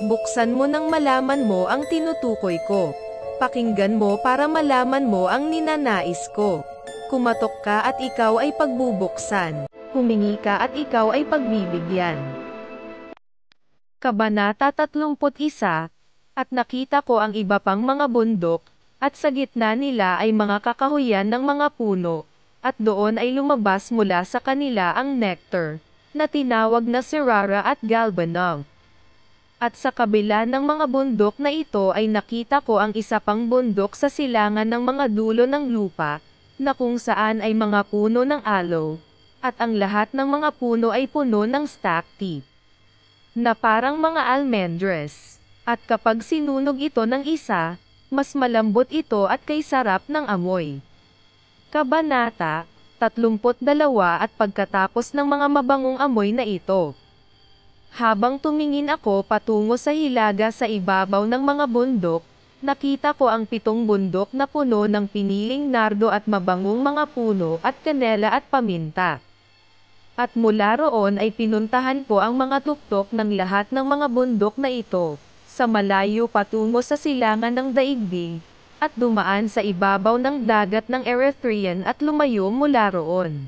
buksan mo nang malaman mo ang tinutukoy ko. Pakinggan mo para malaman mo ang ninanais ko. Kumatok ka at ikaw ay pagbubuksan. Humingi ka at ikaw ay pagbibigyan. Kabanata 31. At nakita ko ang iba pang mga bundok, at sa gitna nila ay mga kakahuyan ng mga puno, at doon ay lumabas mula sa kanila ang nectar, na tinawag na Sirara at Galbanum. At sa kabila ng mga bundok na ito ay nakita ko ang isa pang bundok sa silangan ng mga dulo ng lupa, na kung saan ay mga puno ng aloe, at ang lahat ng mga puno ay puno ng stacte, na parang mga almendres. At kapag sinunog ito ng isa, mas malambot ito at kay sarap ng amoy. Kabanata 32. At pagkatapos ng mga mabangong amoy na ito, habang tumingin ako patungo sa hilaga sa ibabaw ng mga bundok, nakita ko ang 7 bundok na puno ng piniling nardo at mabangong mga puno at kanela at paminta. At mula roon ay pinuntahan ko ang mga tuktok ng lahat ng mga bundok na ito, sa malayo patungo sa silangan ng daigdig, at dumaan sa ibabaw ng dagat ng Erythraean at lumayo mula roon.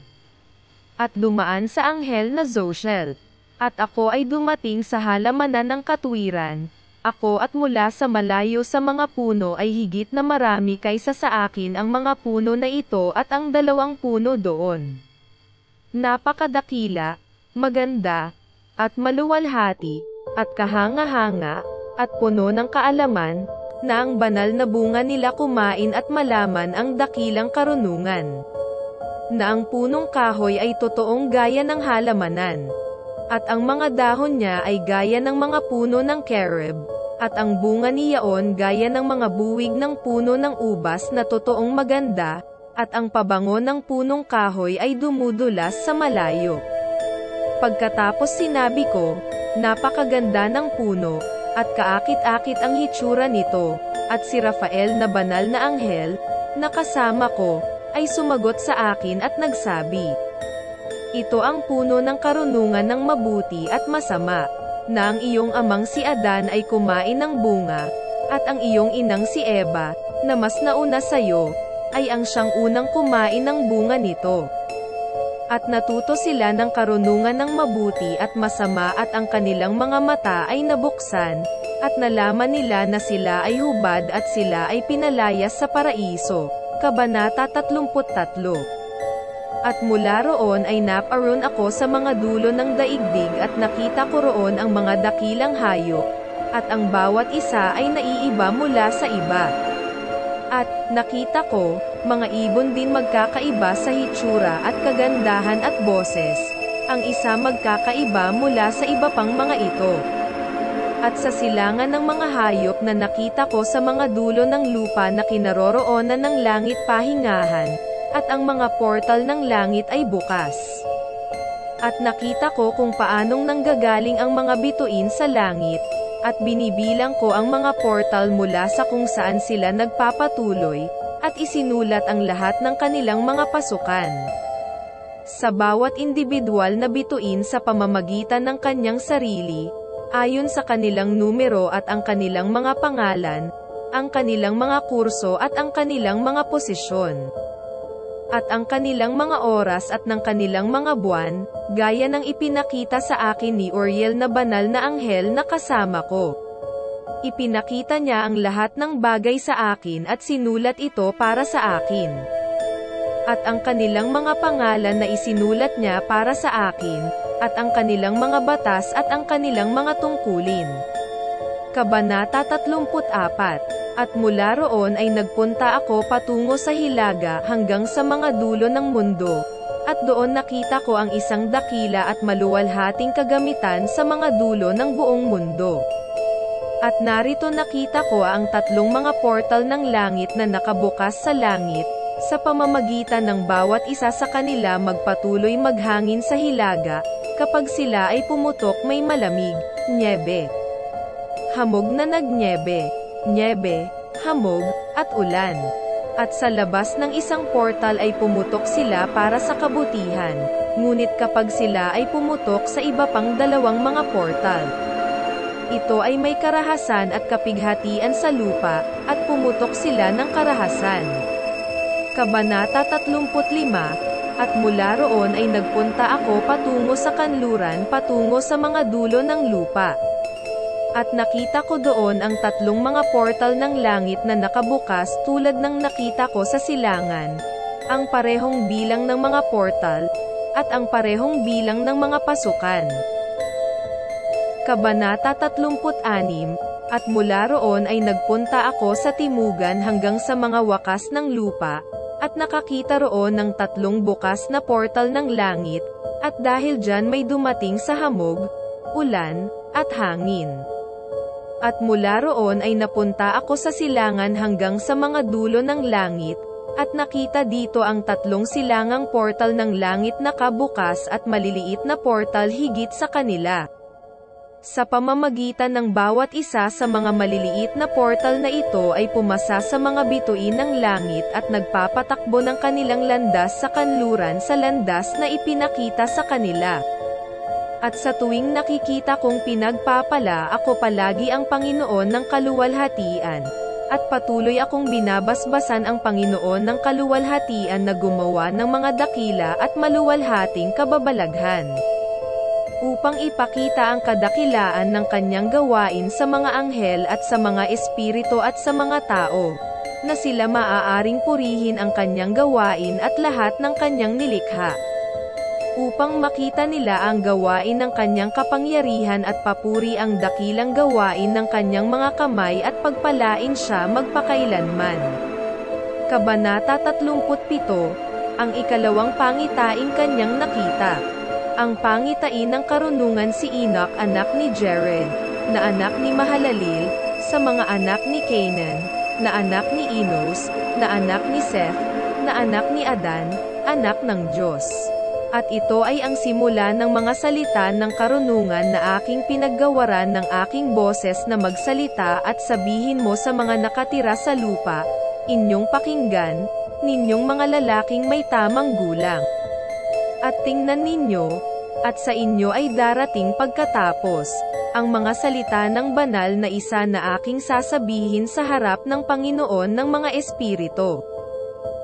At dumaan sa anghel na Zoshel. At ako ay dumating sa halamanan ng katwiran. Ako at mula sa malayo sa mga puno ay higit na marami kaysa sa akin ang mga puno na ito at ang 2 puno doon. Napakadakila, maganda, at maluwalhati, at kahanga-hanga, at puno ng kaalaman, na ang banal na bunga nila kumain at malaman ang dakilang karunungan. Na ang punong kahoy ay totoong gaya ng halamanan. At ang mga dahon niya ay gaya ng mga puno ng kerub, at ang bunga niyaon gaya ng mga buwig ng puno ng ubas na totoong maganda, at ang pabango ng punong kahoy ay dumudulas sa malayo. Pagkatapos sinabi ko, napakaganda ng puno, at kaakit-akit ang hitsura nito, at si Rafael na banal na anghel, na kasama ko, ay sumagot sa akin at nagsabi, ito ang puno ng karunungan ng mabuti at masama, na ang iyong amang si Adan ay kumain ng bunga, at ang iyong inang si Eva, na mas nauna sa iyo, ay ang siyang unang kumain ng bunga nito. At natuto sila ng karunungan ng mabuti at masama at ang kanilang mga mata ay nabuksan, at nalaman nila na sila ay hubad at sila ay pinalayas sa paraiso. Kabanata 33. At mula roon ay naparoon ako sa mga dulo ng daigdig at nakita ko roon ang mga dakilang hayop, at ang bawat isa ay naiiba mula sa iba. At, nakita ko, mga ibon din magkakaiba sa hitsura at kagandahan at boses, ang isa magkakaiba mula sa iba pang mga ito. At sa silangan ng mga hayop na nakita ko sa mga dulo ng lupa na kinaroroonan ng langit pahingahan, at ang mga portal ng langit ay bukas. At nakita ko kung paanong nanggagaling ang mga bituin sa langit, at binibilang ko ang mga portal mula sa kung saan sila nagpapatuloy, at isinulat ang lahat ng kanilang mga pasukan. Sa bawat individual na bituin sa pamamagitan ng kanyang sarili, ayon sa kanilang numero at ang kanilang mga pangalan, ang kanilang mga kurso at ang kanilang mga posisyon. At ang kanilang mga oras at ng kanilang mga buwan, gaya ng ipinakita sa akin ni Uriel na banal na anghel na kasama ko. Ipinakita niya ang lahat ng bagay sa akin at sinulat ito para sa akin. At ang kanilang mga pangalan na isinulat niya para sa akin, at ang kanilang mga batas at ang kanilang mga tungkulin. Kabanata 34. At mula roon ay nagpunta ako patungo sa hilaga hanggang sa mga dulo ng mundo, at doon nakita ko ang isang dakila at maluwalhating kagamitan sa mga dulo ng buong mundo. At narito nakita ko ang 3 mga portal ng langit na nakabukas sa langit, sa pamamagitan ng bawat isa sa kanila magpatuloy maghangin sa hilaga, kapag sila ay pumutok may malamig, nyebe, hamog na nagnyebe, nyebe, hamog, at ulan. At sa labas ng isang portal ay pumutok sila para sa kabutihan, ngunit kapag sila ay pumutok sa iba pang 2 mga portal, Ito ay may karahasan at kapighatian sa lupa, at pumutok sila ng karahasan. Kabanata 35, At mula roon ay nagpunta ako patungo sa kanluran patungo sa mga dulo ng lupa. At nakita ko doon ang 3 mga portal ng langit na nakabukas tulad ng nakita ko sa silangan, ang parehong bilang ng mga portal, at ang parehong bilang ng mga pasukan. Kabanata 36, At mula roon ay nagpunta ako sa timugan hanggang sa mga wakas ng lupa, at nakakita roon ng 3 bukas na portal ng langit, at dahil dyan may dumating sa hamog, ulan, at hangin. At mula roon ay napunta ako sa silangan hanggang sa mga dulo ng langit, at nakita dito ang 3 silangang portal ng langit na kabukas at maliliit na portal higit sa kanila. Sa pamamagitan ng bawat isa sa mga maliliit na portal na ito ay pumasa sa mga bituin ng langit at nagpapatakbo ng kanilang landas sa kanluran sa landas na ipinakita sa kanila. At sa tuwing nakikita kong pinagpapala ako palagi ang Panginoon ng kaluwalhatian, at patuloy akong binabasbasan ang Panginoon ng kaluwalhatian na gumawa ng mga dakila at maluwalhating kababalaghan, upang ipakita ang kadakilaan ng kanyang gawain sa mga anghel at sa mga espiritu at sa mga tao, na sila maaaring purihin ang kanyang gawain at lahat ng kanyang nilikha, upang makita nila ang gawain ng kanyang kapangyarihan at papuri ang dakilang gawain ng kanyang mga kamay at pagpalain siya magpakailanman. Kabanata 37, Ang ikalawang pangitain kanyang nakita. Ang pangitain ng karunungan si Enoch anak ni Jared, na anak ni Mahalaleel, sa mga anak ni Canaan, na anak ni Enos, na anak ni Seth, na anak ni Adan, anak ng Diyos. At ito ay ang simula ng mga salita ng karunungan na aking pinaggawaran ng aking boses na magsalita at sabihin mo sa mga nakatira sa lupa, inyong pakinggan, ninyong mga lalaking may tamang gulang. At tingnan ninyo, at sa inyo ay darating pagkatapos, ang mga salita ng banal na isa na aking sasabihin sa harap ng Panginoon ng mga espiritu.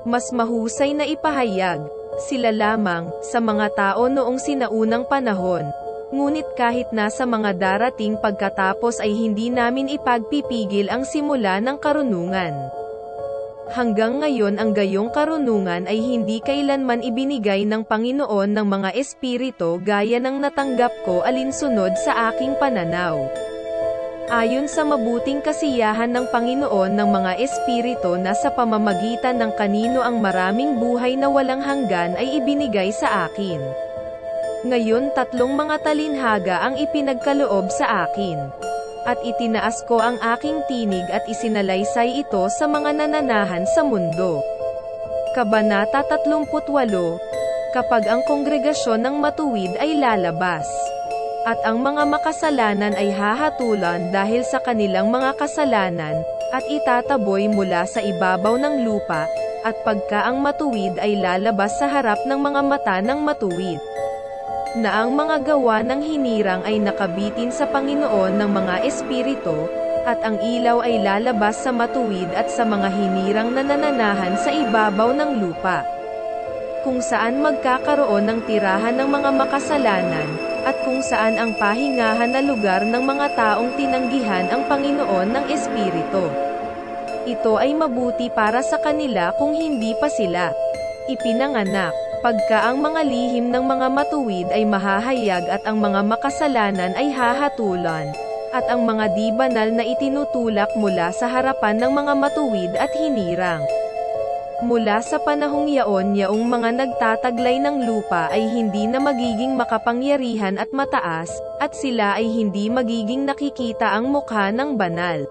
Mas mahusay na ipahayag sila lamang sa mga tao noong sinaunang panahon, ngunit kahit nasa mga darating pagkatapos ay hindi namin ipagpipigil ang simula ng karunungan. Hanggang ngayon ang gayong karunungan ay hindi kailanman ibinigay ng Panginoon ng mga espiritu gaya ng natanggap ko alinsunod sa aking pananaw. Ayon sa mabuting kasiyahan ng Panginoon ng mga espiritu na sa pamamagitan ng kanino ang maraming buhay na walang hanggan ay ibinigay sa akin. Ngayon 3 mga talinhaga ang ipinagkaloob sa akin. At itinaas ko ang aking tinig at isinalaysay ito sa mga nananahan sa mundo. Kabanata 38, Kapag ang kongregasyon ng matuwid ay lalabas, at ang mga makasalanan ay hahatulan dahil sa kanilang mga kasalanan, at itataboy mula sa ibabaw ng lupa, at pagka ang matuwid ay lalabas sa harap ng mga mata ng matuwid, na ang mga gawa ng hinirang ay nakabitin sa Panginoon ng mga espiritu, at ang ilaw ay lalabas sa matuwid at sa mga hinirang na nananahan sa ibabaw ng lupa, kung saan magkakaroon ng tirahan ng mga makasalanan, at kung saan ang pahingahan na lugar ng mga taong tinanggihan ang Panginoon ng Espiritu. Ito ay mabuti para sa kanila kung hindi pa sila ipinanganak, pagka ang mga lihim ng mga matuwid ay mahahayag at ang mga makasalanan ay hahatulan, at ang mga di banal na itinutulak mula sa harapan ng mga matuwid at hinirang. Mula sa panahong yaon yaong mga nagtataglay ng lupa ay hindi na magiging makapangyarihan at mataas, at sila ay hindi magiging nakikita ang mukha ng banal.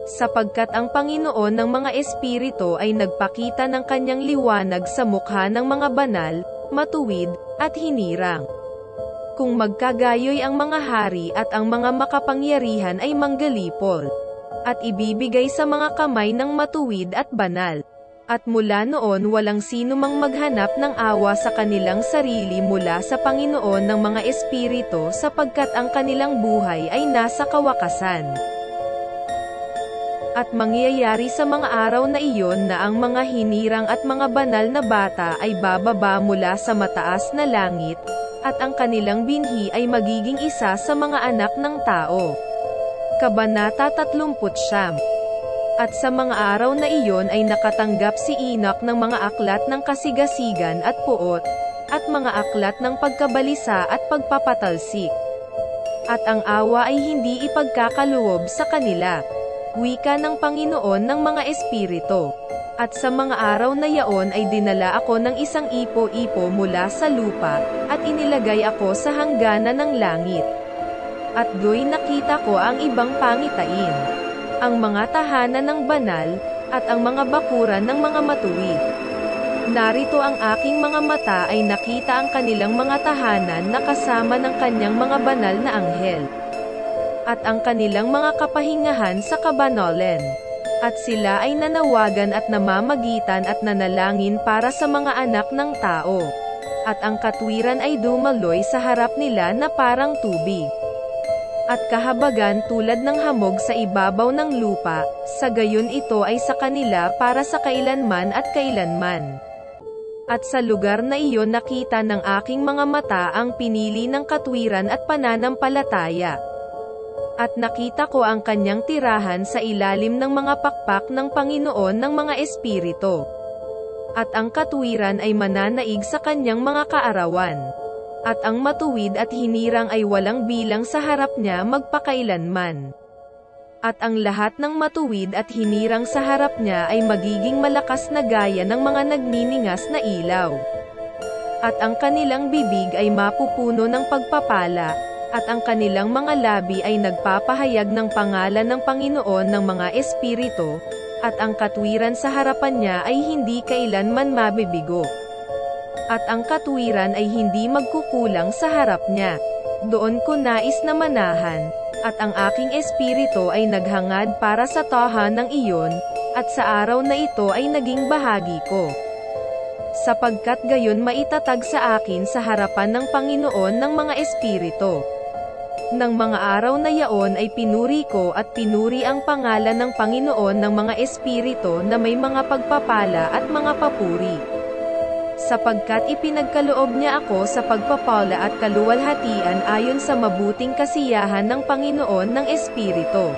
Sapagkat ang Panginoon ng mga espiritu ay nagpakita ng kanyang liwanag sa mukha ng mga banal, matuwid, at hinirang. Kung magkagayoy ang mga hari at ang mga makapangyarihan ay manggalipol, at ibibigay sa mga kamay ng matuwid at banal. At mula noon walang sino mang maghanap ng awa sa kanilang sarili mula sa Panginoon ng mga espiritu sapagkat ang kanilang buhay ay nasa kawakasan. At mangyayari sa mga araw na iyon na ang mga hinirang at mga banal na bata ay bababa mula sa mataas na langit, at ang kanilang binhi ay magiging isa sa mga anak ng tao. Kabanata 39. At sa mga araw na iyon ay nakatanggap si Enoch ng mga aklat ng kasigasigan at puot, at mga aklat ng pagkabalisa at pagpapatalsik. At ang awa ay hindi ipagkakaluob sa kanila. Wika ng Panginoon ng mga espiritu. At sa mga araw na yaon ay dinala ako ng isang ipo-ipo mula sa lupa, at inilagay ako sa hangganan ng langit. At do'y nakita ko ang ibang pangitain, ang mga tahanan ng banal, at ang mga bakuran ng mga matuwid. Narito ang aking mga mata ay nakita ang kanilang mga tahanan na kasama ng kanyang mga banal na anghel. At ang kanilang mga kapahingahan sa kabanolen. At sila ay nanawagan at namamagitan at nanalangin para sa mga anak ng tao. At ang katwiran ay dumaloy sa harap nila na parang tubig. At kahabagan tulad ng hamog sa ibabaw ng lupa, sa gayon ito ay sa kanila para sa kailanman at kailanman. At sa lugar na iyon nakita ng aking mga mata ang pinili ng katwiran at pananampalataya. At nakita ko ang kanyang tirahan sa ilalim ng mga pakpak ng Panginoon ng mga espiritu. At ang katwiran ay mananaig sa kanyang mga kaarawan. At ang matuwid at hinirang ay walang bilang sa harap niya magpakailanman. At ang lahat ng matuwid at hinirang sa harap niya ay magiging malakas na gaya ng mga nagniningas na ilaw. At ang kanilang bibig ay mapupuno ng pagpapala, at ang kanilang mga labi ay nagpapahayag ng pangalan ng Panginoon ng mga espiritu, at ang katwiran sa harapan niya ay hindi kailanman mabibigo. At ang katwiran ay hindi magkukulang sa harap niya. Doon ko nais na manahan, at ang aking espiritu ay naghangad para sa tahanang iyon, at sa araw na ito ay naging bahagi ko. Sapagkat gayon maitatag sa akin sa harapan ng Panginoon ng mga espiritu. Nang mga araw na yaon ay pinuri ko at pinuri ang pangalan ng Panginoon ng mga espiritu na may mga pagpapala at mga papuri. Sapagkat ipinagkaloob niya ako sa pagpapala at kaluwalhatian ayon sa mabuting kasiyahan ng Panginoon ng Espiritu.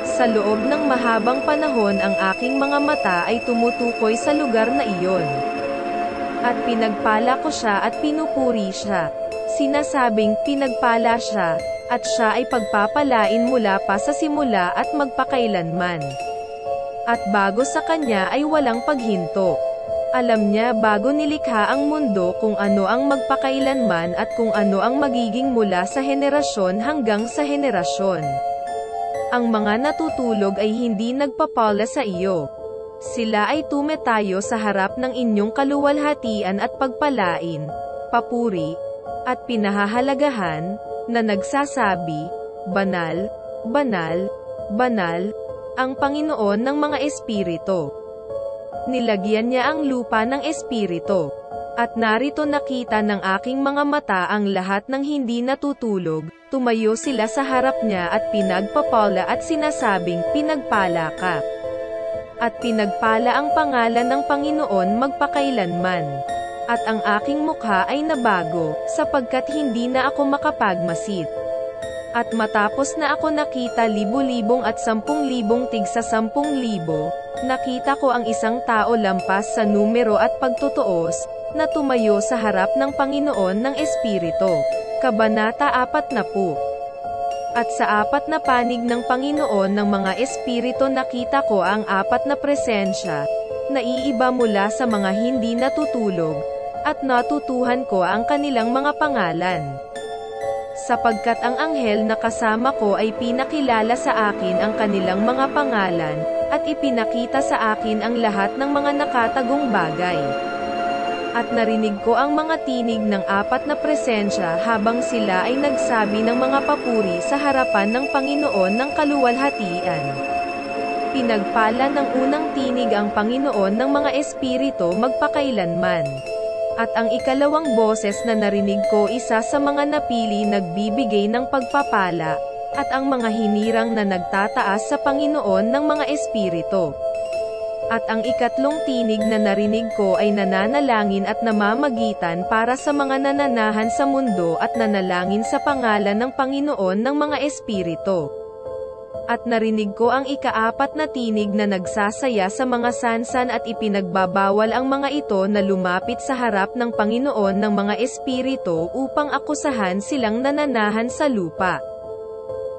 Sa loob ng mahabang panahon ang aking mga mata ay tumutukoy sa lugar na iyon. At pinagpala ko siya at pinupuri siya. Sinasabing pinagpala siya, at siya ay pagpapalain mula pa sa simula at magpakailanman. At bago sa kanya ay walang paghinto. Alam niya bago nilikha ang mundo kung ano ang magpakailanman at kung ano ang magiging mula sa henerasyon hanggang sa henerasyon. Ang mga natutulog ay hindi nagpapala sa iyo. Sila ay tumetayo sa harap ng inyong kaluwalhatian at pagpalain, papuri, at pinahahalagahan, na nagsasabi, Banal, Banal, Banal, ang Panginoon ng mga espiritu. Nilagyan niya ang lupa ng espiritu. At narito nakita ng aking mga mata ang lahat ng hindi natutulog, tumayo sila sa harap niya at pinagpapala at sinasabing, pinagpala ka. At pinagpala ang pangalan ng Panginoon magpakailanman. At ang aking mukha ay nabago, sapagkat hindi na ako makapagmasid. At matapos na ako nakita libo-libong at 10,000 tigsa 10,000, nakita ko ang isang tao lampas sa numero at pagtutuos, na tumayo sa harap ng Panginoon ng Espiritu. Kabanata 40. At sa 4 na panig ng Panginoon ng mga espiritu nakita ko ang 4 na presensya, na iiba mula sa mga hindi natutulog, at natutuhan ko ang kanilang mga pangalan. Sapagkat ang anghel na kasama ko ay pinakilala sa akin ang kanilang mga pangalan, at ipinakita sa akin ang lahat ng mga nakatagong bagay. At narinig ko ang mga tinig ng 4 na presensya habang sila ay nagsabi ng mga papuri sa harapan ng Panginoon ng kaluwalhatian. Pinagpala ng unang tinig ang Panginoon ng mga espiritu magpakailanman. At ang ikalawang boses na narinig ko isa sa mga napili nagbibigay ng pagpapala, at ang mga hinirang na nagtataas sa Panginoon ng mga espiritu. At ang ikatlong tinig na narinig ko ay nananalangin at namamagitan para sa mga nananahan sa mundo at nanalangin sa pangalan ng Panginoon ng mga espiritu. At narinig ko ang ikaapat na tinig na nagsasaya sa mga sansan at ipinagbabawal ang mga ito na lumapit sa harap ng Panginoon ng mga espiritu upang akusahan silang nananahan sa lupa.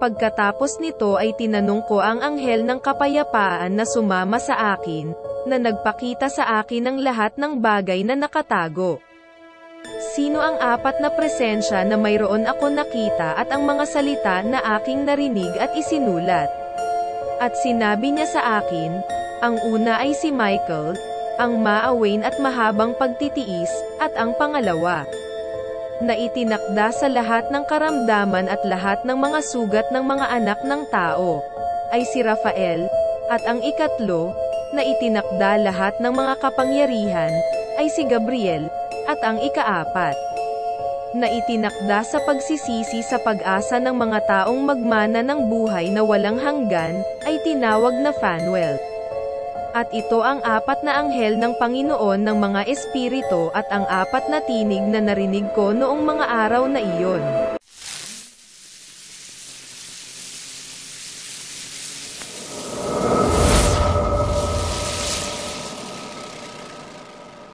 Pagkatapos nito ay tinanong ko ang anghel ng kapayapaan na sumama sa akin, na nagpakita sa akin ng lahat ng bagay na nakatago. Sino ang apat na presensya na mayroon ako nakita at ang mga salita na aking narinig at isinulat? At sinabi niya sa akin, ang una ay si Michael, ang maawain at mahabang pagtitiis, at ang pangalawa, na itinakda sa lahat ng karamdaman at lahat ng mga sugat ng mga anak ng tao, ay si Rafael, at ang ikatlo, na itinakda lahat ng mga kapangyarihan, ay si Gabriel, at ang ikaapat, na itinakda sa pagsisisi sa pag-asa ng mga taong magmana ng buhay na walang hanggan, ay tinawag na Phanuel. At ito ang apat na anghel ng Panginoon ng mga espiritu at ang apat na tinig na narinig ko noong mga araw na iyon.